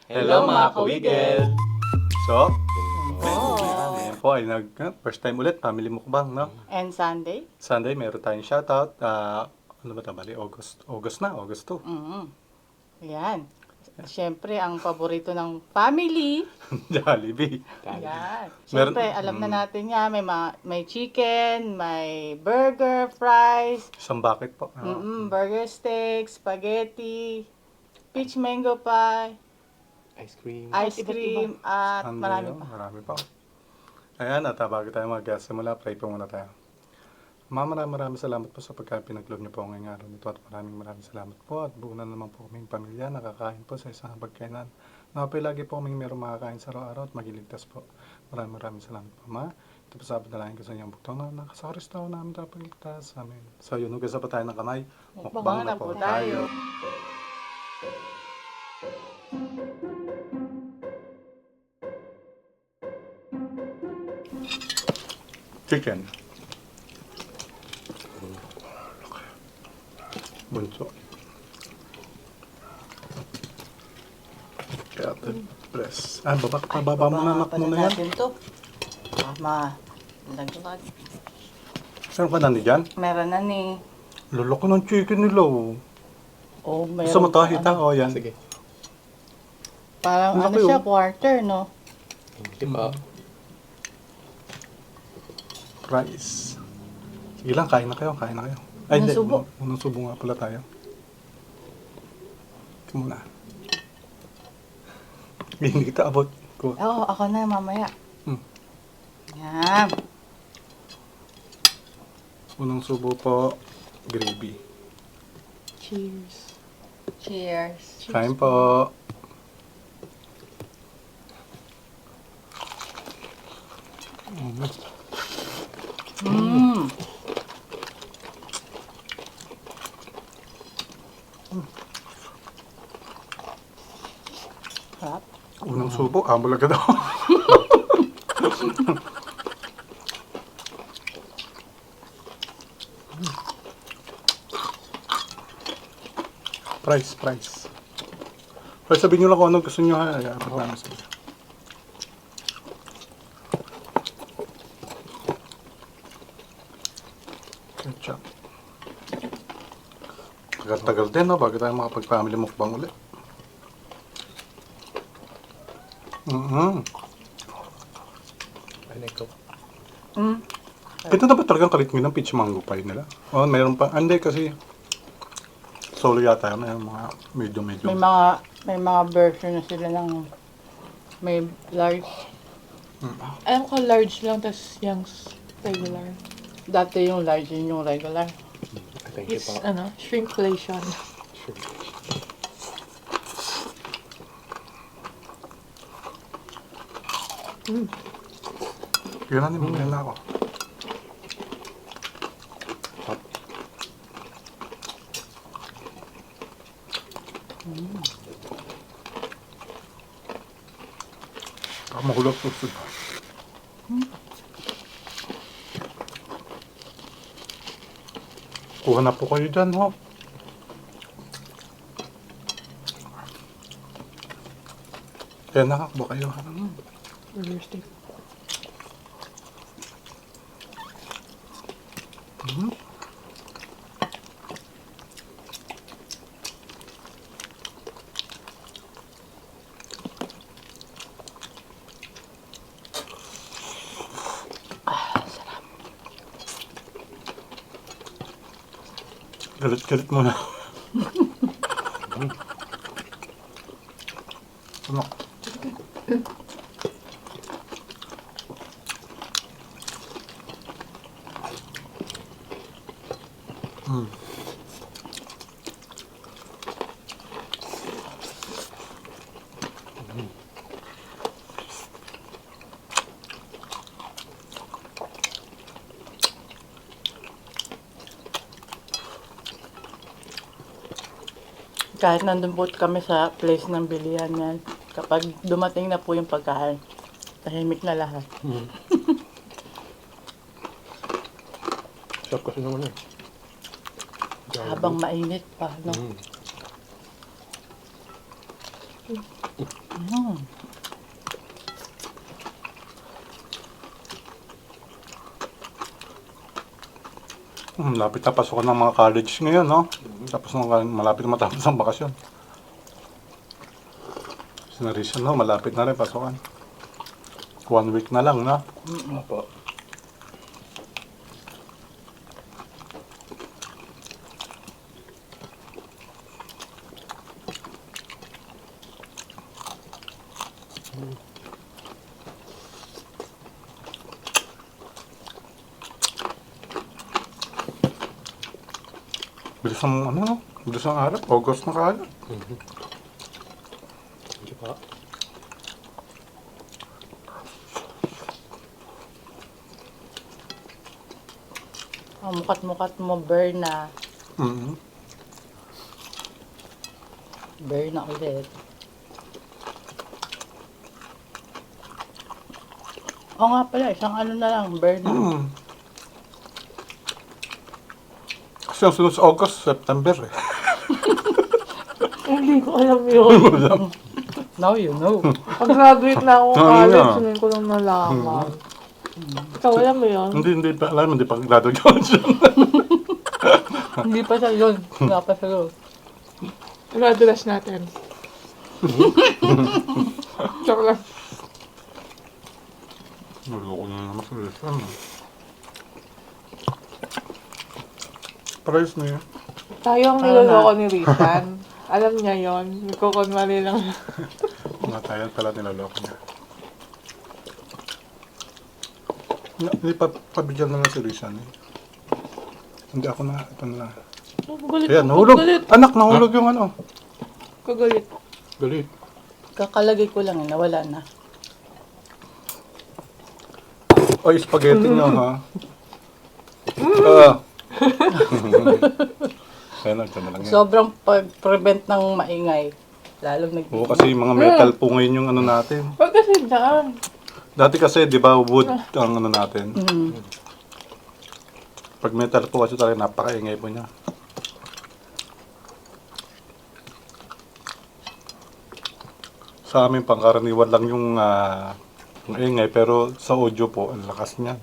Hello mga kawigel! So, Oh. ngayon po ay first time ulit, family mukbang, no? And Sunday? Sunday, meron tayong shoutout. Ano ba ito? Bali, August 2. Mm. Yan. Siyempre, ang paborito ng family. Jollibee. Yan. Meron- Siyempre, alam na natin yan. May chicken, may burger, fries, Isang bucket po. burger steak, spaghetti, peach mango pie, Ice cream. ice cream, at Sunday, marami oh, pa. marami pa. Ayan, at bago tayo mag-simula, pray po muna tayo. Maraming salamat po sa pagka-pinag-love niyo po ngayong araw nito at maraming salamat po at buo na naman po kaming pamilya nakakain po sa isang pagkainan. Napay lagi po kaming meron makakain sa araw-araw at magiligtas po. Maraming salamat po, Ma. Ito po sa padalayan ko sa inyong bugtong na nakasawaris tayo namin dapat ligtas. Amen. So yun, hugas pa tayo ng kamay. Mukbang na po tayo. Chicken. Bunso. Kaya press. Baba mo na anak mo na yan. natin to. Laglag. Meron ka na ni dyan? Meron na ni. Luloko ng chicken nila. Oh, meron. Gusto mo to? pa, Hita? O yan. Sige. Parang Ang ano laki, siya, oh. quarter, no? Di ba? Rice. Sige lang, kain na kayo. Ay, Unang hindi. subo. Unang subo nga pala tayo. Ito muna. Hindi kita abot. Ko. Oo, ako na mamaya. Hmm. Yan. Unang subo po, gravy. Cheers. Cheers. Kain po. Mm. Sarap. Unang subo, bulaga daw. Price. Price, sabihin nyo lang kung anong gusto nyo ha. Ay, apat namin sabi. Ketchup. Tagal-tagal din, no? Bago tayo makapag-family mukbang ulit. Ano ito? Mm. Ito na ba talagang karitmi ng peach mango pie nila? Oh, mayroon pa. Hindi kasi solo yata yun. May mga medyo. May mga version na sila ng may large. Alam ko large lang, tas yung regular. Dati yung large, yun yung regular. Thank you It's, po. shrinkflation. Sure. Yun na, nimumaya na ako. Hot. Makulap susod. Kuha na po kayo dyan, ho. Kaya nakakbo kayo. Burger steak. Galit muna. Ano? Kahit nandun po kami sa place ng bilihan yan, kapag dumating na po yung pagkain, tahimik na lahat. Sarap kasi naman eh. Habang mainit pa, no? Mm. Mm. Lapit na pasukan ng mga college ngayon, no? Tapos malapit na matapos ang bakasyon. Sinarisyon, no? Malapit na rin pasukan. 1 week na lang, no? Opo. Bilis ang, ano, no? Bilis ang araw. August na kaagad. Thank you po. Ang mukat-mukat mo, Berna. Mm-hmm. Berna ulit. Oo nga pala, isang ano na lang, Berna. Mm. Kasi ang sunod sa August, September eh. Hindi ko alam yun. Now you know. Pag-graduate na ako Ano college, na? hindi ko lang nalaman. Ikaw, alam mo yun? Hindi pa alam, hindi pa graduate ko siya. Hindi pa siya yun. Nga pa siya yun. Graduate natin. Joke lang. Naloko na naman sa resan. Price na yun. Tayo ang niloloko ni Rizan. Alam niya yon. Nagkukunwari lang. Mga tayo pala nilaloko niya. Hindi pa pabigyan na lang si Rizan eh. Hindi ako na, ito na lang. Kugulit. Ayan, nahulog. Kugulit. Anak, nahulog yung ano. Kugulit. Galit. Kakalagay ko lang, nawala na. Oy, spaghetti nyo ha. Ah. Ayan, ito na lang yan. Sobrang pag-prevent ng maingay. Lalong nag... Oo, kasi mga metal po ngayon yung ano natin. Huwag kasi dyan. Dati kasi, di ba, wood ang ano natin. Mm. Pag metal po kasi talaga napakaingay po niya. Sa amin pangkaraniwan lang yung ingay, pero sa audio po, ang lakas niya.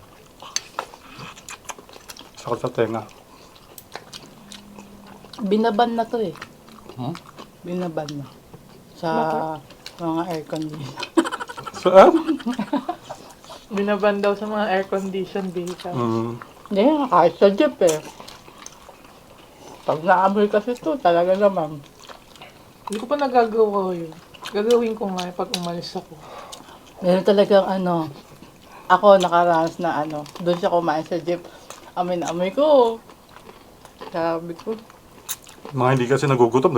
Sakit sa tenga. Binaban na to eh. Hmm? Binaban na. Sa mga air conditioner. Saan? Binaban daw sa mga air-conditioned vehicle. Hindi, kahit sa jeep eh. Pag naamoy kasi to, talaga naman. Hindi ko pa nagagawa yun. Gagawin ko nga pag umalis ako. Meron talagang ano, ako nakaranas na ano, doon siya kumain sa jeep. Amoy na amoy ko. Sabi ko. Mga hindi kasi nagugutom.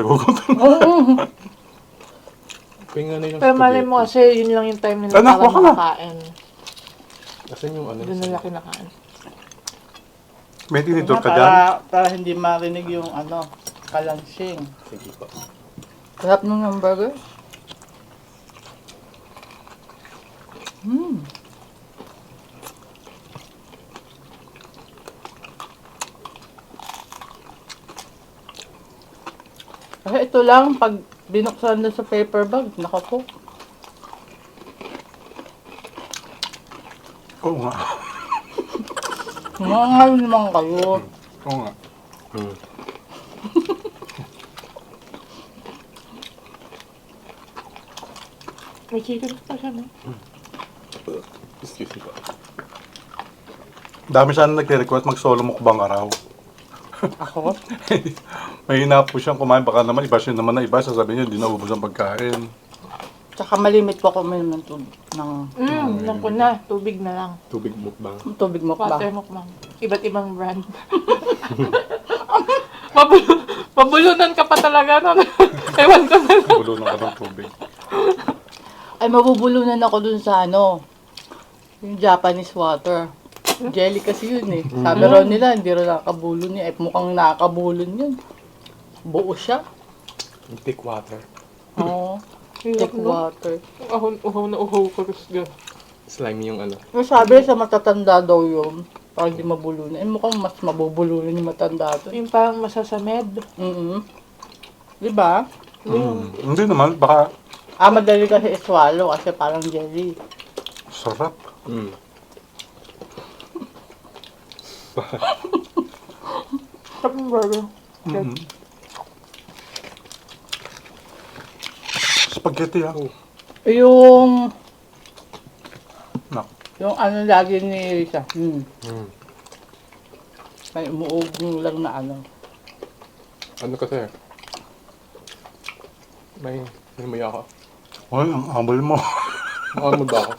Pinga na yung Pero malay mo kasi yun lang yung time nila Anak, para waka na. makakain. Asan yung ano? Doon nila kinakain. May tinidor ka dyan? Para hindi marinig yung ano, kalansing. Sige po. Sarap nung hamburger. Hmm. Kasi ito lang, pag binuksan na sa paper bag, naka po. Oo nga. Mga ngayon naman kayo. Oo nga. Hmm. May chicken pa siya, no? Excuse me po. Dami sana nagre-request mag-solo mukbang araw. Ako? Mahina po siyang kumain. Baka naman iba siya naman na iba. Sasabihin niya, hindi naubos ang pagkain. Tsaka malimit po ako uminom ng tubig. Alam ko na. Tubig na lang. Tubig mukbang. Tubig mo ba? Water mukbang. Iba't ibang brand. Mabulunan ka pa talaga nun. Ewan ko na. Bulo ng ka ng tubig. Ay, mabubulunan ako dun sa ano, yung Japanese water. Jelly kasi yun eh. Sabi raw nila, hindi raw nakakabulon yun. Eh, mukhang nakakabulon yun. Buo siya. Thick water. Oo. Hirap, Thick no? water. Uhaw na uhaw ko. Slime yung ano. Yung sabi sa matatanda daw yun, parang di mabulunan. Eh, mukhang mas mabubulunan yung matanda to. Yung parang masasamed. Mm-hmm. Di ba? Hindi naman. Baka Madali kasi i-swallow kasi parang jelly. Sarap. Mm. Sarap ng burger. Mm. Spaghetti ah. Yung Nak. ano lagi ni Risa. Mm. May umuugong lang na ano. Ano kasi? May ako. Ay, ang humble mo. Makamod ba ako?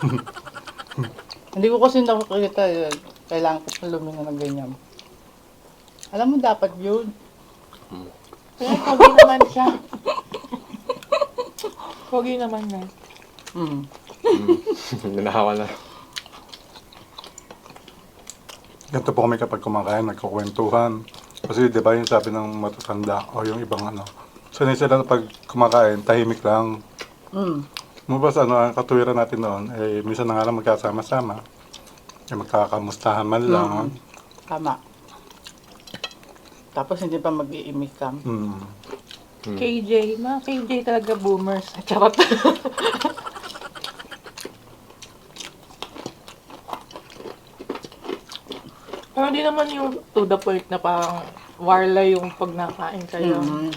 Hindi ko kasi nakakita yun. Kailangan ko pa lumingon ng ganyan. Alam mo, dapat yun. Kaya pogi naman siya. Pogi naman nga. Mm. Nanahawa na. Ganito po kami kapag kumakain, nagkukwentuhan. Kasi di ba yung sabi ng matatanda o yung ibang ano. Sanay sila na pag kumakain, tahimik lang. Mm. Mabas ano, ang katuwiran natin noon, eh, minsan na nga lang magkasama-sama. Eh, magkakamustahan man lang. Tama. Tapos hindi pa mag-iimikam. Mm. KJ. Mga KJ talaga boomers. Charot. Pero hindi naman yung to the point na parang warla yung pag nakain kayo. Mm.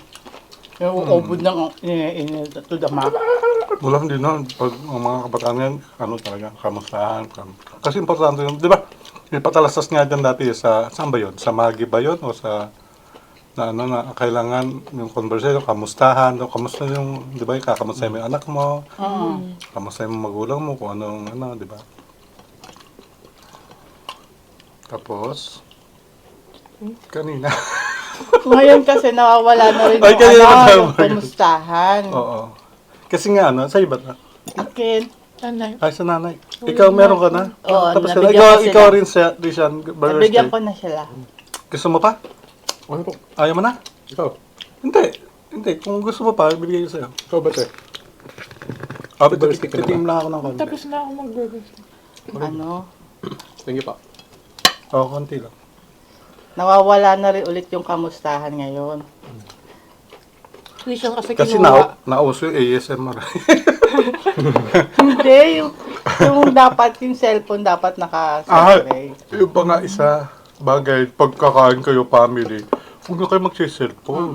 Yung ubod ng iniinit to the map. Wala hindi na. Pag ang mga kabataan yan, ano talaga, kamustahan. Kasi importante yun, di ba? May patalastas nga dyan dati sa, saan ba yun? Sa Magi ba yun? O sa, na ano na, kailangan yung conversation, kamustahan, o kamusta yung, di ba, kakamusta mo yung anak mo, kamusta yung magulang mo, kung anong, ano, di ba? Tapos, kanina. Ngayon kasi nawawala na rin Ay, yung kanina ano, na yung tama. kumustahan. Oo. Kasi nga, ano, sa iba na. Akin. Tanay. Ay, sa nanay. Ikaw, meron ka na? Oo, Tapos, nabigyan ikaw, ko sila. ikaw rin sa Rishan Burger Nabigyan Steak. ko na sila. Gusto mo pa? Ano po? Ayaw mo na? Ikaw? Hindi. Hindi. Kung gusto mo pa, bibigay ko sa'yo. Ikaw ba, te? Burger Steak ka na ba? Titim lang ako ng konti. Tapos na ako mag-burger. Ano? Thank you pa. Oo, konti lang. Nawawala na rin ulit yung kamustahan ngayon. Christian kasi Kasi kinuha. nauso yung ASMR. Hindi, yung dapat, yung cellphone dapat naka-spray. Yung pa nga isa, bagay, pagkakain kayo family, huwag na kayo mag-cellphone.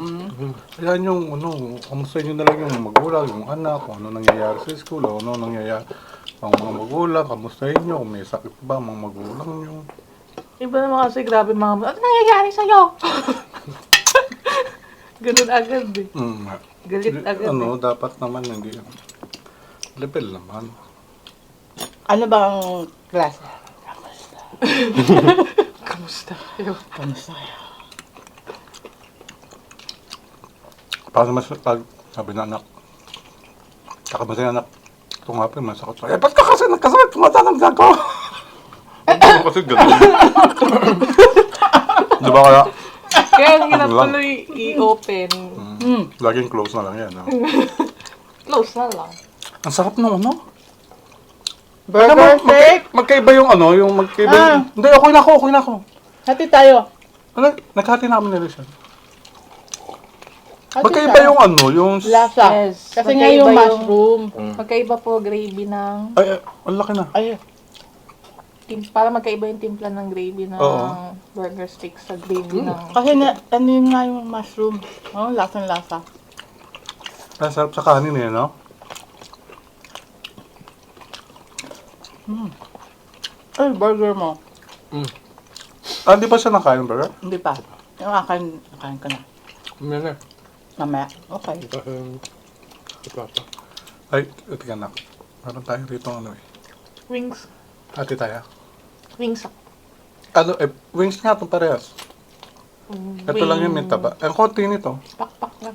Ayan yung, ano, kamusta nyo na lang yung magulang, yung anak, kung ano nangyayari sa school, o ano nangyayari ang mga magulang, kamustahin nyo, kung may sakit ba ang mga magulang nyo. Iba naman kasi grabe mga ano nangyayari sa'yo? Ganun agad eh. Galit agad Ano, dapat naman hindi. Level naman. Ano bang klase? Kamusta kayo? Kamusta kayo? Paano mas, pag sabi na anak, kakamusta yung anak, ito nga pa, masakit pa. Eh, ba't ka kasi nagkasakit? Tumata ng gago. Ano kasi ganun. Di ba kaya, Kaya ang hirap Ano lang? tuloy i-open. laging close na lang yan. No? Close na lang. Ang sarap nung ano. Burger steak? Magkaiba yung ano, yung magkaiba yung... Hindi, okay na ako. Hati tayo. Ano, naghati namin nila siya. Hati Magkaiba tayo. yung ano, yung... Lasa. Yes. Kasi nga yung mushroom. Magkaiba po gravy ng Ay, ang laki na. Ay, para magkaiba yung timpla ng gravy ng Oo. burger steak sa gravy ng kasi na, ano yun nga yung mushroom. Oh, lasang-lasa. Ang sarap sa kanin eh, no? Ay, burger mo. Ah, di ba siya nakain, burger? Hindi pa. Yung akin ko na. Ano na? Mamaya. Okay. Ito pa. Ay, tika na. Meron tayo rito ano eh. wings. Hati tayo. Wings. Ano, wings nga itong parehas. Ito lang yung minta ba? Ang konti nito. Pakpak lang.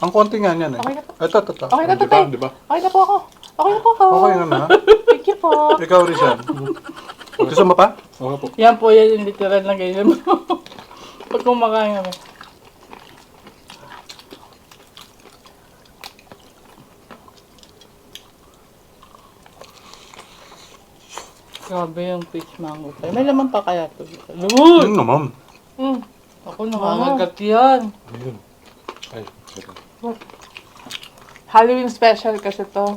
Ang konti nga niyan eh. Okay na po. Ito. Okay na to, Di ba? tay. Di ba? Okay na po ako. Okay na po ako. Okay na na. Thank you po. Ikaw, Rizal. Gusto mo pa? Oo po. Yan po yan yung literal na ganyan mo. Pag kumakain kami. Grabe yung peach mango. May laman pa kaya to. Lord! Ano naman? Ako nakakagat yan. Ayun. Ay, sorry. Halloween special kasi to.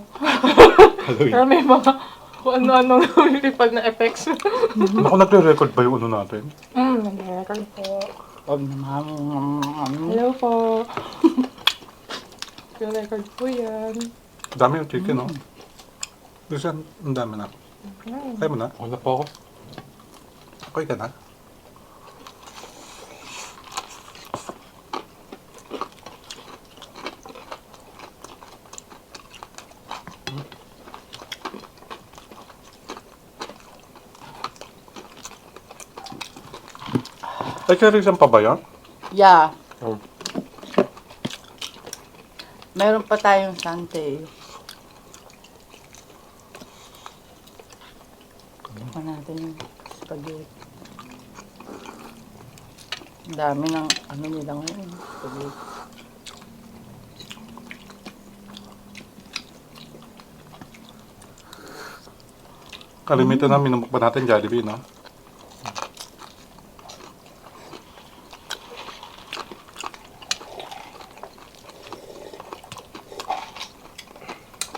Pero may mga kung ano-ano lumilipad na effects. Naku, nagre-record ba yung ano natin? Nag-record po. Huwag naman. Hello po. Nag-record po yan. Dami yung chicken, no? Gusto ang dami na. Kaya mo na? Okay na po ako. Okay ka na? Ay, cherries pa ba yan? Yeah. Oh. Meron pa tayong sante. Ito natin yung spaghetti. Ang dami ng ano nila ngayon. Spaghetti. Kalimitan na minumukba natin Jollibee, no?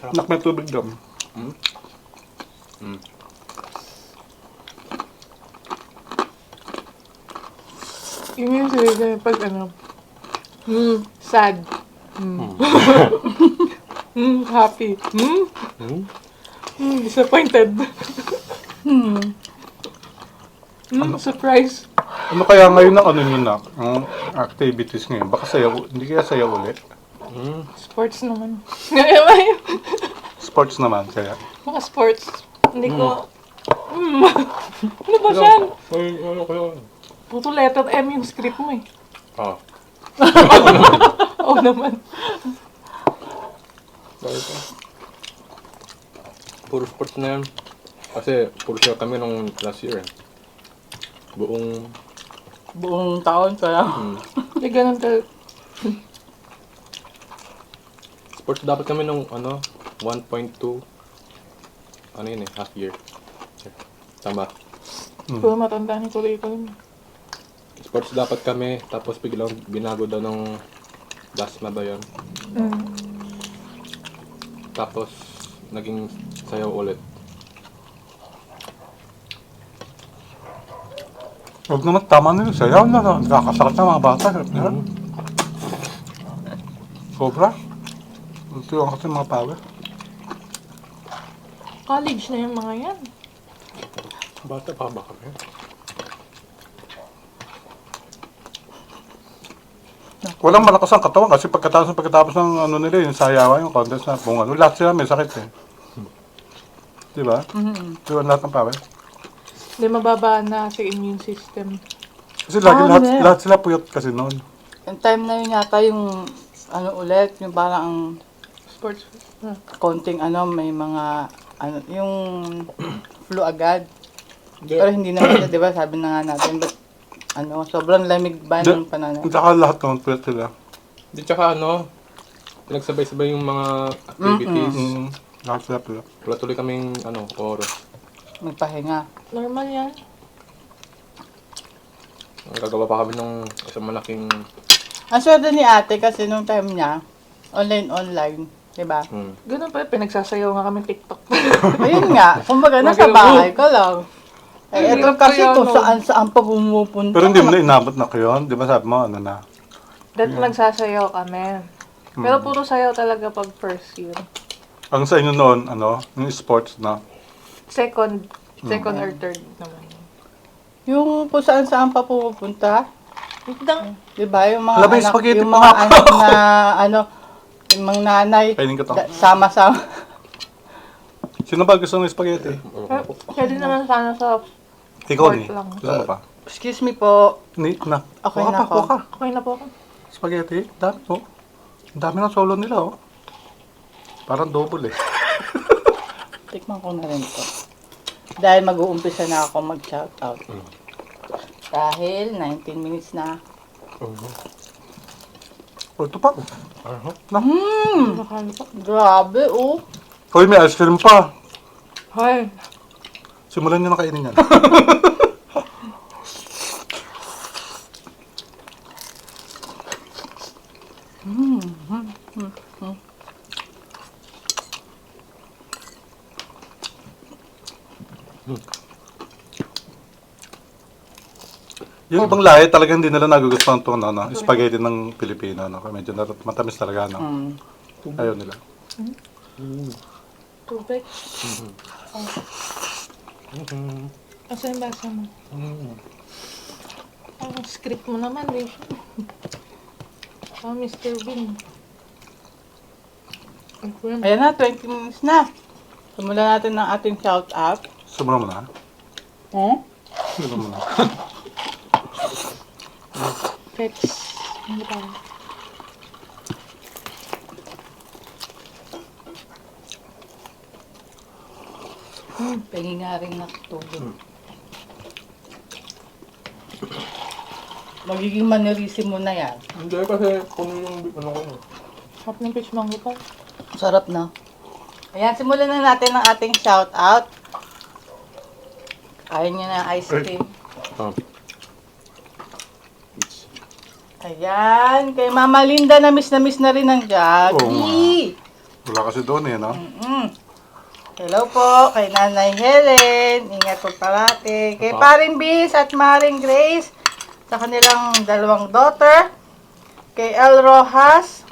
Nak, may tubig dam. Yun yung sila pag ano, sad. Happy. Disappointed. Surprise. Ano kaya ngayon ang ano nyo, Nak? Ang activities ngayon? Baka sayaw, hindi kaya sayaw ulit? Sports naman. Ngayon, Sports naman kaya. mga sports. Hindi ko... Ano ba siya? Ay, ano kayo? Puto letter M yung script mo eh. Ah. Oo naman. Bakit ka? Puro sports na yan. Kasi puro siya kami nung last year eh. Buong taon pa lang. Hindi ganun ka. Sports dapat kami nung ano, 1.2 ano yun eh, half year. Tama. Puro matanda ni tuloy ko yun. Sports dapat kami, tapos biglang binago daw ng Dasma ba yun? Tapos naging sayaw ulit. Huwag naman tama nila sayaw na. Nakakasakit na mga bata. Sobra. Ito yung kasi mga power. College na yung mga yan. Bata pa ba kami? Walang malakas ang katawan kasi pagkatapos ng ano nila, yung sayawan, yung contest na kung ano, lahat sila may sakit eh. Di ba? Di ba lahat ng power? Hindi mababa na sa immune system. Kasi lagi hindi. lahat sila puyat kasi noon. Yung time na yun yata yung ano ulit, yung parang ang Sports. konting ano, may mga ano, yung flu agad. Pero hindi naman siya, di ba? Sabi na nga natin, but ano, sobrang lamig ba ng panahon? At saka lahat ng puyat sila. Di tsaka ano, pinagsabay-sabay yung mga activities. Lahat sila puyat. Wala tuloy kaming ano, oras. Magpahinga. Normal yan. Gagawa pa kami ng isang malaking Ang swerte ni ate kasi nung time niya, online, di ba? Ganun pa, pinagsasayaw nga kami TikTok. Ayun nga, kumbaga nasa bahay ka lang. Eh, ito kasi kung saan pa pumupunta. Pero hindi mo na inabot na kayo. Di ba sabi mo, ano na? Dahil nagsasayaw kami. Pero puro sayaw talaga pag first year. Ang sa inyo noon, ano, yung sports na. Second or third naman. Yung kung saan pa pumupunta, di ba? Yung mga Alam mo, yung anak, spaghetti yung pa mga nga. anak na, ano, yung mga nanay, Kainin ko to. sama-sama. Sino ba gusto ng spaghetti? Pwede naman sana sa Ikaw pork ni. lang. Gusto mo pa? Excuse me po. Ni, na. Okay Kuha na pa, ako. kuha ka. Okay na po ako. Spaghetti, dami po. Ang dami ng solo nila, oh. Parang double eh. Tikman ko na rin to. Dahil mag-uumpisa na ako mag-shoutout. Dahil 19 minutes na. Oh, ito pa. Nakakalo pa. Grabe, oh. Hoy, may ice cream pa. Hi. Simulan nyo na kainin yan. Yung ibang lahi talagang hindi nila nagugustuhan itong spaghetti ng Pilipino. No? Medyo matamis talaga. No? Mm. Ayaw nila. Tubig. Asa yung basa mo? Ang script mo naman eh. Mr. Bean. Ayan na, 20 minutes na. Simulan natin ng ating shout out. Sumula mo na. Hmm? Sumula mo na. Peps. Ano ba? Pengi nga rin natutulog. Magiging mannerism mo na yan. Hindi kasi puno yung ano ko. Sarap ng peach mango pa. Sarap na. Ayan, simulan na natin ang ating shout out. Ayaw niya na ice cream. Oh. Ayan, kay Mama Linda na miss na rin ng Jollibee. Wala kasi doon eh, no? Hello po, kay Nanay Helen. Ingat po parati. Kay Paring Bis at Maring Grace. Sa kanilang dalawang daughter. Kay El Rojas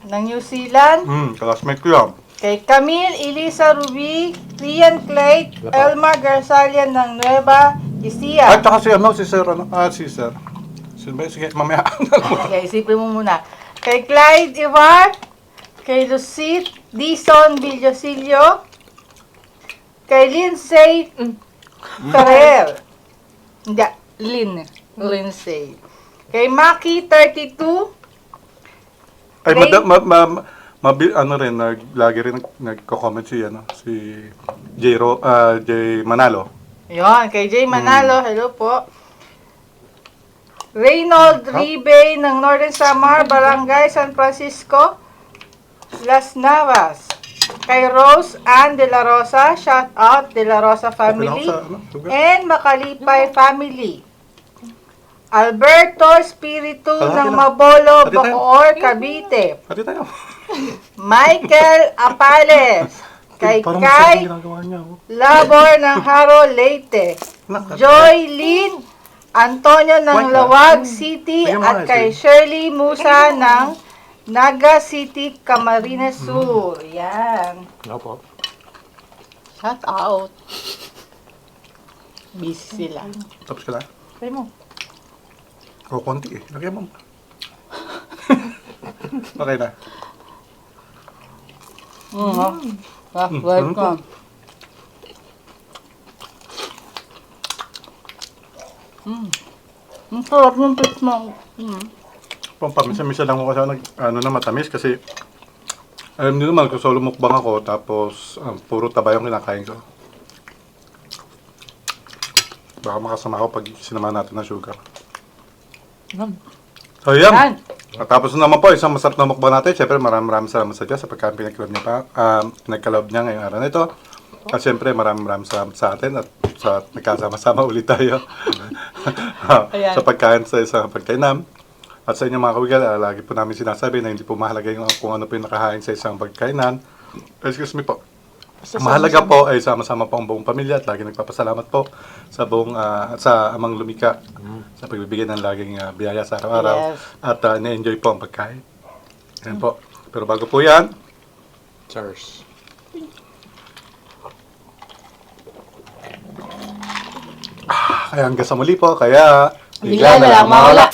ng New Zealand. Classmate ko yan. Kay Camille Elisa Ruby, Rian Clay, Elmar Garsalian ng Nueva Ecija. At saka si Sir, si Sir. Sino ba yun? Sige, mamaya. Okay, isipin mo muna. Kay Clyde Ivar, kay Lucit Dison Villasilio, kay Lindsay Ferrer. Hindi, Lindsay. Kay Maki 32, Ay, Ray- ano rin, lagi rin nagko-comment si J Manalo. Yon, kay Jay Manalo, hello po. Reynold Ribe ng Northern Samar, Barangay San Francisco, Las Navas. Kay Rose Ann De La Rosa, shout out De La Rosa family. Sugar. And Makalipay family. Alberto Espiritu Kalahati ng lang. Mabolo, Kalahati tayo. Bacoor, Cavite. Pati tayo. Michael Apales. Kay Parang Kai masarap yung ginagawa niya. Oh. Labor ng Haro, Leyte. Joy Lynn Antonio ng White, Lawag City Bigyan mo at nga, kay Shirley Musa ng Naga City, Camarines Sur. Yan. Ano po? Shout out. Busy sila. Tapos ka na? Try mo. O, konti eh. Lagyan mo. Okay na. Welcome. Ang sarap ng peach mango. Paminsan-minsan lang ako kasi matamis kasi alam niyo naman kung solo mukbang ako tapos puro taba yung kinakain ko. Baka makasama ako pag sinama natin ng sugar. So yan. Yan. At tapos na naman po, isang masarap na mukbang natin. Siyempre maraming salamat sa Diyos sa pagkain pinagkaloob niya ngayong araw na ito. At siyempre maraming salamat sa atin at sa nagkasama-sama ulit tayo Ayan. sa pagkain sa isang pagkainam. At sa inyong mga kawigal, lagi po namin sinasabi na hindi po mahalaga yung kung ano po yung nakahain sa isang pagkainan. Excuse me po. Mahalaga po ay sama-sama po ang buong pamilya at lagi nagpapasalamat po sa buong sa Amang Lumika sa pagbibigay ng laging biyaya sa araw-araw Yes. at na-enjoy po ang pagkain. Yan po. Pero bago po yan, Cheers. kaya hanggang sa muli po, kaya Bigla na lang mawala.